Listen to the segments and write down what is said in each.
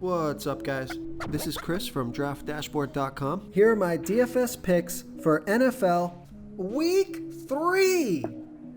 What's up, guys? This is Chris from DraftDashboard.com. Here are my DFS picks for NFL Week 3,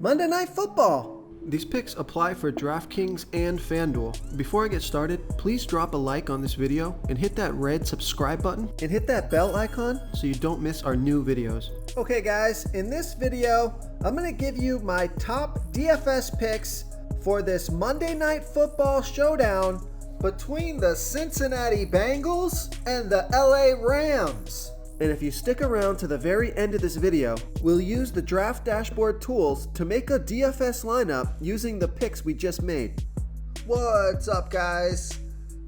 Monday Night Football. These picks apply for DraftKings and FanDuel. Before I get started, please drop a like on this video and hit that red subscribe button and hit that bell icon so you don't miss our new videos. Okay guys, in this video, I'm going to give you my top DFS picks for this Monday Night Football showdown between the Cincinnati Bengals and the LA Rams. And if you stick around to the very end of this video, we'll use the Draft Dashboard tools to make a DFS lineup using the picks we just made. What's up, guys?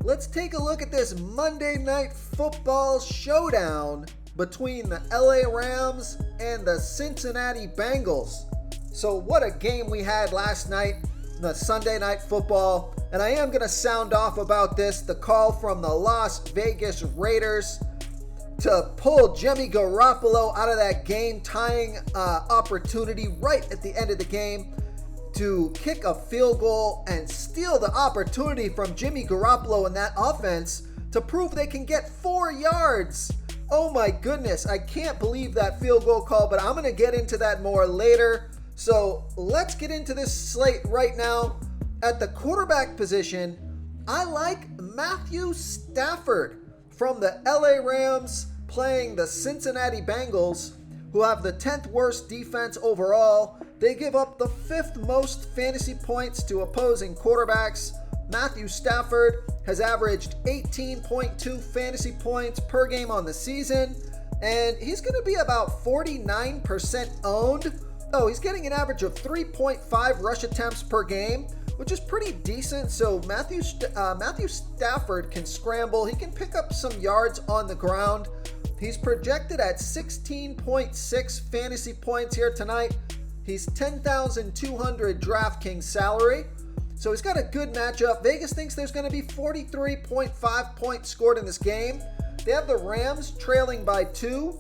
Let's take a look at this Monday Night Football showdown between the LA Rams and the Cincinnati Bengals. So what a game we had last night, the Sunday Night Football. And I am going to sound off about this, the call from the Las Vegas Raiders to pull Jimmy Garoppolo out of that game-tying opportunity right at the end of the game to kick a field goal and steal the opportunity from Jimmy Garoppolo in that offense to prove they can get 4 yards. Oh my goodness, I can't believe that field goal call, but I'm going to get into that more later. So let's get into this slate right now. At the quarterback position, I like Matthew Stafford from the LA Rams playing the Cincinnati Bengals, who have the 10th worst defense overall. They give up the 5th most fantasy points to opposing quarterbacks. Matthew Stafford has averaged 18.2 fantasy points per game on the season, and he's going to be about 49% owned. Oh, he's getting an average of 3.5 rush attempts per game, which is pretty decent. So Matthew Stafford can scramble. He can pick up some yards on the ground. He's projected at 16.6 fantasy points here tonight. He's 10,200 DraftKings salary. So he's got a good matchup. Vegas thinks there's going to be 43.5 points scored in this game. They have the Rams trailing by 2.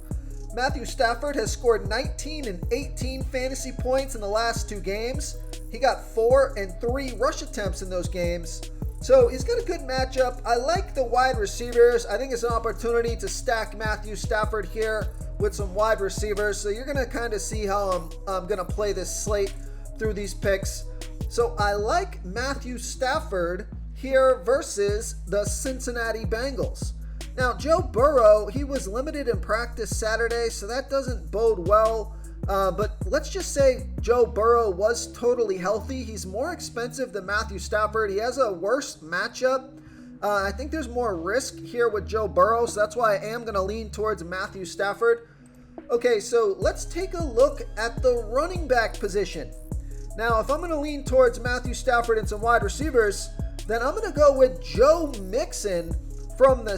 Matthew Stafford has scored 19 and 18 fantasy points in the last 2 games. He got 4 and 3 rush attempts in those games. So he's got a good matchup. I like the wide receivers. I think it's an opportunity to stack Matthew Stafford here with some wide receivers. So you're going to kind of see how I'm going to play this slate through these picks. So I like Matthew Stafford here versus the Cincinnati Bengals. Now, Joe Burrow, he was limited in practice Saturday, so that doesn't bode well. But let's just say Joe Burrow was totally healthy. He's more expensive than Matthew Stafford. He has a worse matchup. I think there's more risk here with Joe Burrow, so that's why I am going to lean towards Matthew Stafford. Okay, so let's take a look at the running back position. Now, if I'm going to lean towards Matthew Stafford and some wide receivers, then I'm going to go with Joe Mixon from the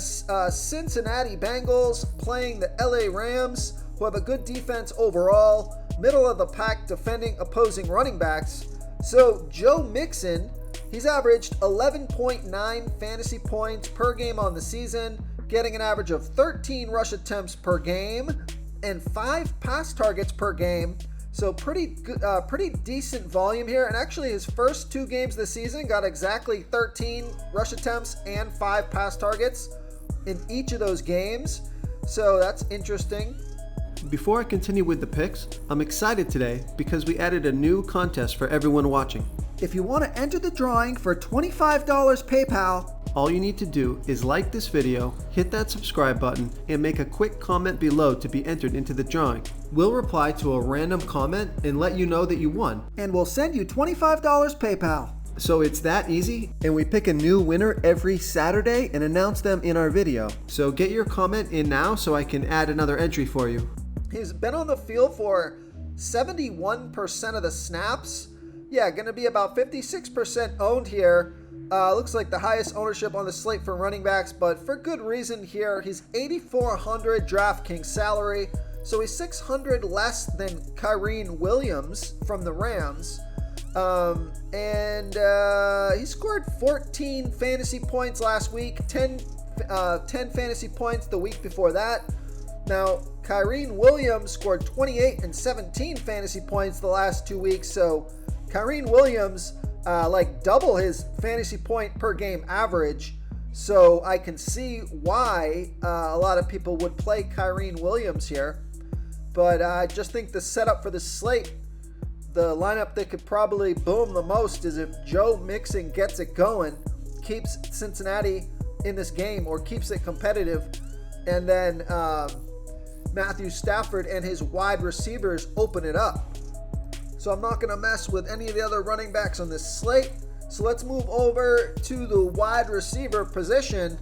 Cincinnati Bengals playing the LA Rams, who have a good defense overall, middle of the pack defending opposing running backs. So Joe Mixon, he's averaged 11.9 fantasy points per game on the season, getting an average of 13 rush attempts per game and 5 pass targets per game. So pretty decent volume here. And actually his first 2 games this season got exactly 13 rush attempts and 5 pass targets in each of those games. So that's interesting. Before I continue with the picks, I'm excited today because we added a new contest for everyone watching. If you want to enter the drawing for $25 PayPal, all you need to do is like this video, hit that subscribe button, and make a quick comment below to be entered into the drawing. We'll reply to a random comment and let you know that you won, and we'll send you $25 PayPal. So it's that easy, and we pick a new winner every Saturday and announce them in our video. So get your comment in now so I can add another entry for you. He's been on the field for 71% of the snaps. Yeah, going to be about 56% owned here. Looks like the highest ownership on the slate for running backs, but for good reason here. He's 8,400 DraftKings salary, so he's 600 less than Kyren Williams from the Rams. He scored 14 fantasy points last week, 10 fantasy points the week before that. Now, Kyren Williams scored 28 and 17 fantasy points the last 2 weeks, so Kyren Williams, double his fantasy point per game average. So I can see why a lot of people would play Kyren Williams here. But I just think the setup for the slate, the lineup that could probably boom the most is if Joe Mixon gets it going, keeps Cincinnati in this game or keeps it competitive, and then Matthew Stafford and his wide receivers open it up. So I'm not going to mess with any of the other running backs on this slate. So let's move over to the wide receiver position.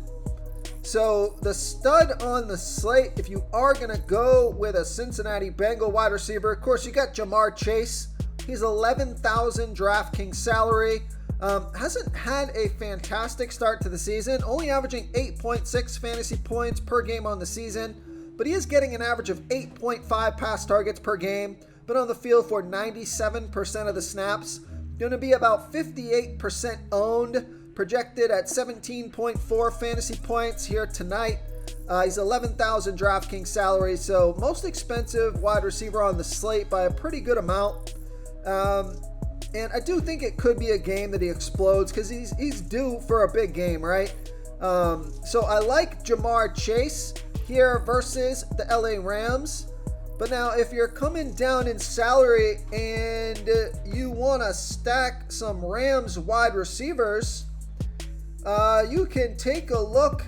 So the stud on the slate, if you are going to go with a Cincinnati Bengal wide receiver, of course you got Jamar Chase. He's 11,000 DraftKings salary. Hasn't had a fantastic start to the season, only averaging 8.6 fantasy points per game on the season, but he is getting an average of 8.5 pass targets per game, been on the field for 97% of the snaps, going to be about 58% owned, projected at 17.4 fantasy points here tonight. He's 11,000 DraftKings salary, so most expensive wide receiver on the slate by a pretty good amount. And I do think it could be a game that he explodes because he's due for a big game, right? So I like Jamar Chase here versus the LA Rams. But now if you're coming down in salary and you want to stack some Rams wide receivers, you can take a look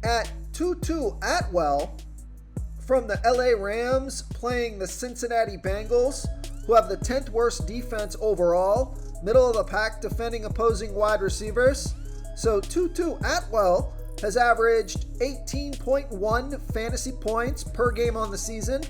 at Tutu Atwell from the LA Rams playing the Cincinnati Bengals, who have the 10th worst defense overall, middle of the pack defending opposing wide receivers. So Tutu Atwell has averaged 18.1 fantasy points per game on the season.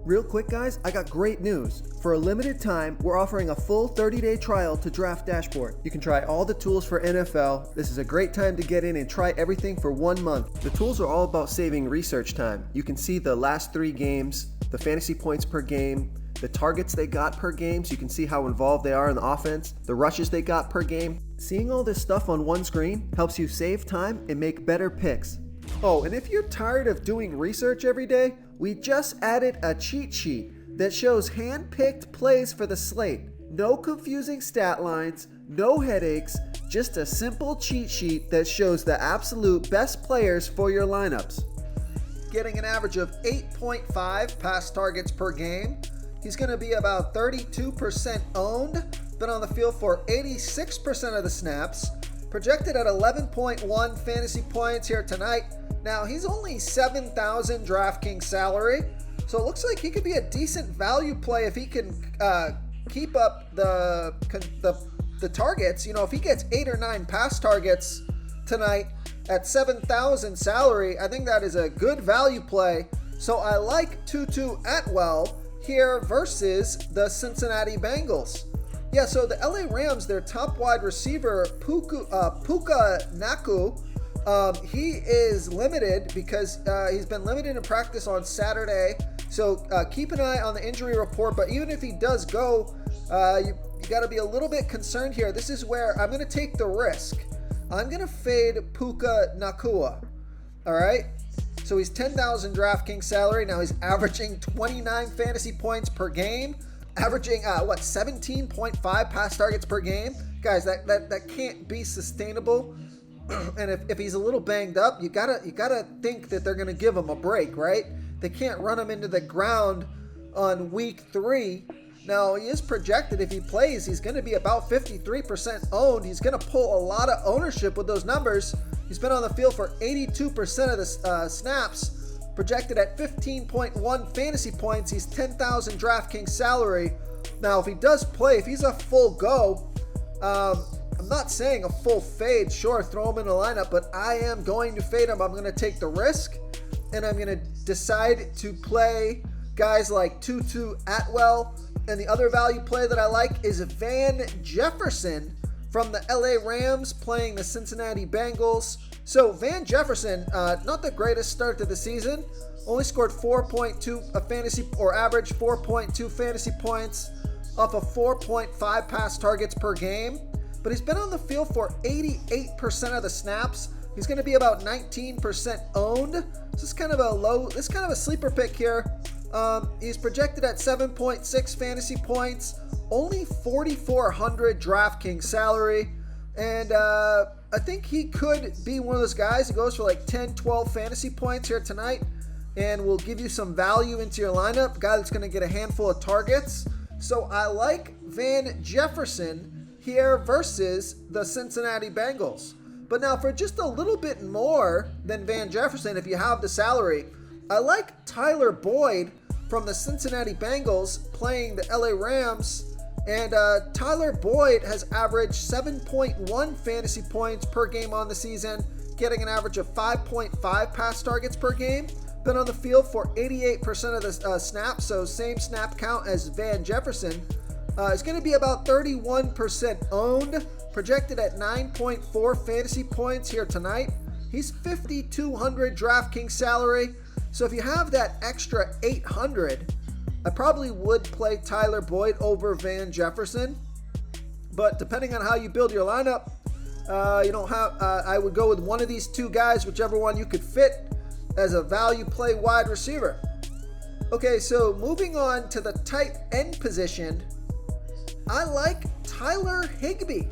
Real quick, guys, I got great news. For a limited time, we're offering a full 30-day trial to Draft Dashboard. You can try all the tools for NFL. This is a great time to get in and try everything for 1 month. The tools are all about saving research time. You can see the last 3 games, the fantasy points per game, the targets they got per game, so you can see how involved they are in the offense, the rushes they got per game. Seeing all this stuff on one screen helps you save time and make better picks. Oh, and if you're tired of doing research every day, we just added a cheat sheet that shows hand-picked plays for the slate. No confusing stat lines, no headaches, just a simple cheat sheet that shows the absolute best players for your lineups. Getting an average of 8.5 pass targets per game. He's going to be about 32% owned, been on the field for 86% of the snaps, projected at 11.1 fantasy points here tonight. Now, he's only 7,000 DraftKings salary, so it looks like he could be a decent value play if he can keep up the targets. You know, if he gets 8 or 9 pass targets tonight at 7,000 salary, I think that is a good value play. So I like Tutu Atwell here versus the Cincinnati Bengals. Yeah, so the LA Rams, their top wide receiver, Puka Naku, he is limited because he's been limited in practice on Saturday. So keep an eye on the injury report. But even if he does go, you got to be a little bit concerned here. This is where I'm going to take the risk. I'm going to fade Puka Nakua. All right. So he's 10,000 DraftKings salary. Now he's averaging 29 fantasy points per game, averaging 17.5 pass targets per game. Guys, that can't be sustainable. And if he's a little banged up, you gotta think that they're gonna give him a break, right? They can't run him into the ground on week 3. Now he is projected, if he plays, he's gonna be about 53% owned. He's gonna pull a lot of ownership with those numbers. He's been on the field for 82% of the snaps, projected at 15.1 fantasy points. He's 10,000 DraftKings salary. Now, if he does play, if he's a full go, I'm not saying a full fade. Sure, throw him in the lineup, but I am going to fade him. I'm going to take the risk, and I'm going to decide to play guys like Tutu Atwell. And the other value play that I like is Van Jefferson from the LA Rams playing the Cincinnati Bengals. So Van Jefferson, not the greatest start to the season. Only scored 4.2 fantasy or average 4.2 fantasy points off of 4.5 pass targets per game. But he's been on the field for 88% of the snaps. He's going to be about 19% owned. This is kind of a sleeper pick here. He's projected at 7.6 fantasy points, only 4,400 DraftKings salary, and I think he could be one of those guys who goes for like 10, 12 fantasy points here tonight and will give you some value into your lineup. A guy that's going to get a handful of targets. So I like Van Jefferson here versus the Cincinnati Bengals. But now for just a little bit more than Van Jefferson, if you have the salary, I like Tyler Boyd from the Cincinnati Bengals playing the LA Rams. And Tyler Boyd has averaged 7.1 fantasy points per game on the season, getting an average of 5.5 pass targets per game. Been on the field for 88% of the snaps, so same snap count as Van Jefferson. It's going to be about 31% owned, projected at 9.4 fantasy points here tonight. He's $5,200 DraftKings salary, so if you have that extra $800, I probably would play Tyler Boyd over Van Jefferson, but depending on how you build your lineup, I would go with one of these two guys, whichever one you could fit as a value play wide receiver. Okay, so moving on to the tight end position, I like Tyler Higbee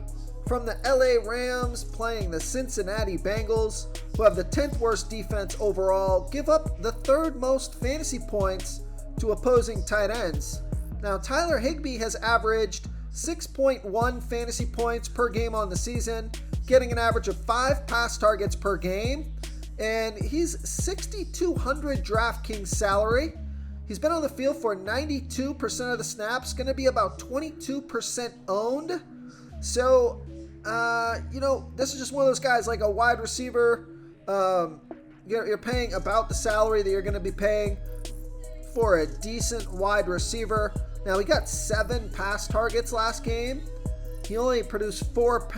from the LA Rams playing the Cincinnati Bengals, who have the 10th worst defense overall, give up the third most fantasy points to opposing tight ends. Now, Tyler Higbee has averaged 6.1 fantasy points per game on the season, getting an average of 5 pass targets per game, and he's $6,200 DraftKings salary. He's been on the field for 92% of the snaps, going to be about 22% owned. So, this is just one of those guys like a wide receiver. You're paying about the salary that you're going to be paying for a decent wide receiver. Now, he got 7 pass targets last game. He only produced 4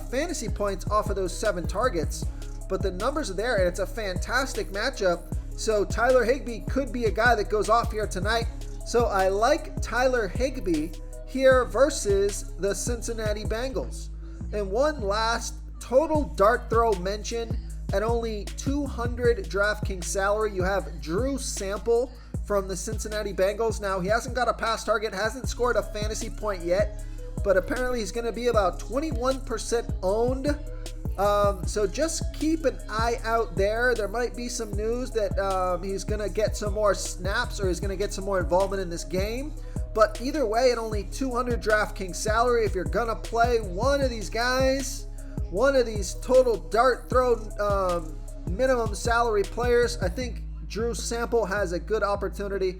fantasy points off of those 7 targets, but the numbers are there, and it's a fantastic matchup. So Tyler Higbee could be a guy that goes off here tonight. So I like Tyler Higbee here versus the Cincinnati Bengals. And one last total dart throw mention at only $200 DraftKings salary. You have Drew Sample from the Cincinnati Bengals. Now, he hasn't got a pass target, hasn't scored a fantasy point yet, but apparently he's going to be about 21% owned. So just keep an eye out there. There might be some news that he's going to get some more snaps or he's going to get some more involvement in this game. But either way, at only $200 DraftKings salary, if you're going to play one of these guys, one of these total dart throw minimum salary players, I think Drew Sample has a good opportunity.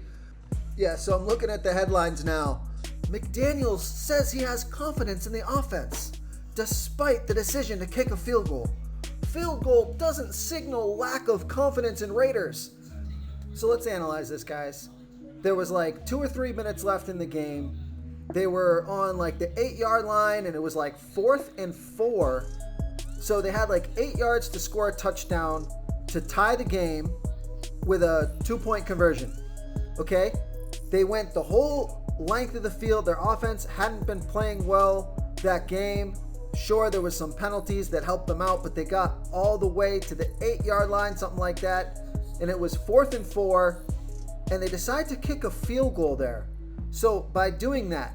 Yeah, so I'm looking at the headlines now. McDaniels says he has confidence in the offense, despite the decision to kick a field goal. Field goal doesn't signal lack of confidence in Raiders. So let's analyze this, guys. There was like 2 or 3 minutes left in the game. They were on like the 8-yard line, and it was like 4th and 4. So they had like 8 yards to score a touchdown to tie the game with a 2-point conversion. Okay? They went the whole length of the field. Their offense hadn't been playing well that game. Sure, there was some penalties that helped them out, but they got all the way to the 8-yard line, something like that. And it was 4th and 4, and they decide to kick a field goal there. So by doing that,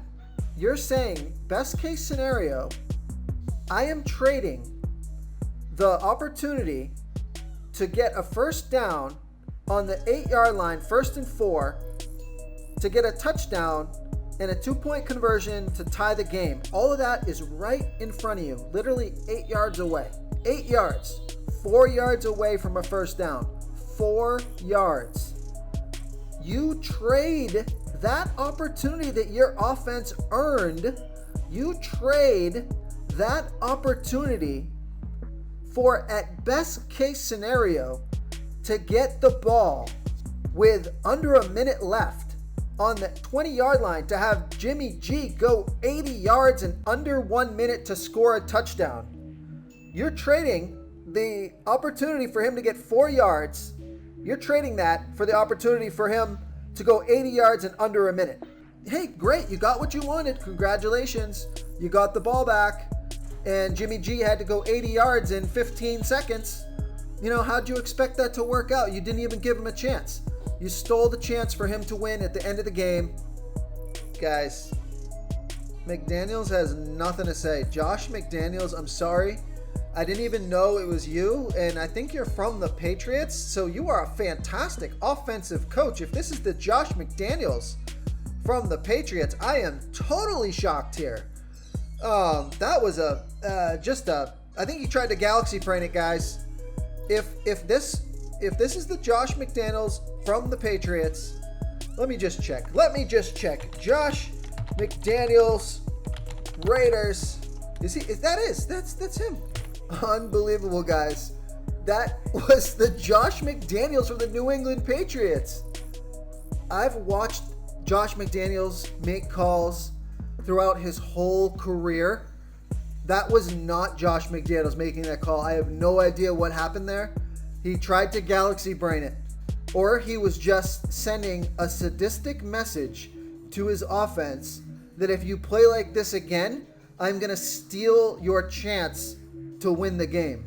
you're saying, best case scenario, I am trading the opportunity to get a first down on the 8-yard line, 1st and 4, to get a touchdown and a 2-point conversion to tie the game. All of that is right in front of you, literally 8 yards away. 8 yards, 4 yards away from a first down. 4 yards. You trade that opportunity that your offense earned, you trade that opportunity for, at best case scenario, to get the ball with under a minute left on the 20-yard line, to have Jimmy G go 80 yards in under 1 minute to score a touchdown. You're trading the opportunity for him to get 4 yards. You're trading that for the opportunity for him to go 80 yards in under a minute. Hey, great, you got what you wanted. Congratulations. You got the ball back. And Jimmy G had to go 80 yards in 15 seconds. You know, how'd you expect that to work out? You didn't even give him a chance. You stole the chance for him to win at the end of the game. Guys, McDaniels has nothing to say. Josh McDaniels, I'm sorry. I didn't even know it was you, and I think you're from the Patriots, so you are a fantastic offensive coach. If this is the Josh McDaniels from the Patriots, I am totally shocked here. That was I think he tried to galaxy brain it, guys. If this is the Josh McDaniels from the Patriots, let me just check. Josh McDaniels, Raiders. That's him. Unbelievable, guys. That was the Josh McDaniels from the New England Patriots. I've watched Josh McDaniels make calls throughout his whole career. That was not Josh McDaniels making that call. I have no idea what happened there. He tried to galaxy brain it. Or he was just sending a sadistic message to his offense that if you play like this again, I'm going to steal your chance to win the game.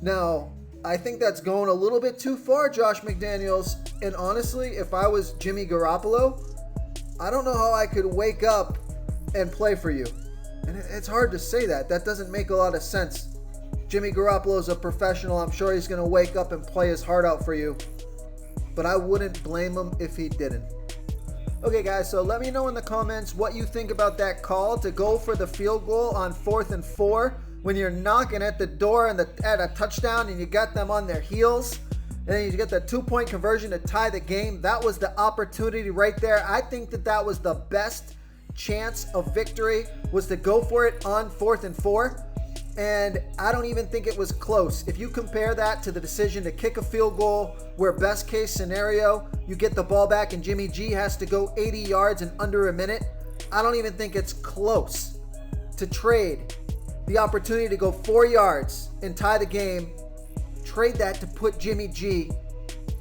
Now, I think that's going a little bit too far, Josh McDaniels. And honestly, if I was Jimmy Garoppolo, I don't know how I could wake up and play for you. And it's hard to say that. That doesn't make a lot of sense. Jimmy Garoppolo's a professional. I'm sure he's going to wake up and play his heart out for you. But I wouldn't blame him if he didn't. Okay, guys, so let me know in the comments what you think about that call to go for the field goal on 4th and 4 when you're knocking at the door and at a touchdown and you got them on their heels. And then you get the 2-point conversion to tie the game. That was the opportunity right there. I think that was the best chance of victory, was to go for it on 4th and 4. And I don't even think it was close. If you compare that to the decision to kick a field goal where best case scenario, you get the ball back and Jimmy G has to go 80 yards in under a minute, I don't even think it's close to trade the opportunity to go 4 yards and tie the game. Trade that to put Jimmy G,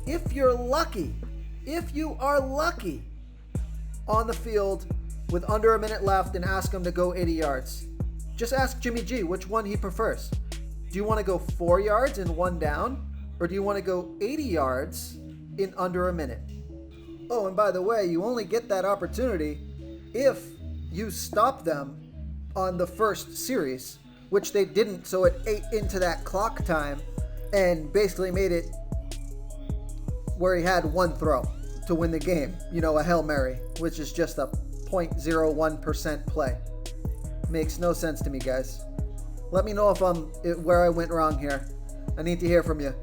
if you are lucky, on the field with under a minute left and ask him to go 80 yards. Just ask Jimmy G which one he prefers. Do you want to go 4 yards and 1 down? Or do you want to go 80 yards in under a minute? Oh, and by the way, you only get that opportunity if you stop them on the first series, which they didn't, so it ate into that clock time and basically made it where he had one throw to win the game. You know, a Hail Mary, which is just a 0.01% play. Makes no sense to me, guys. Let me know if where I went wrong here. I need to hear from you.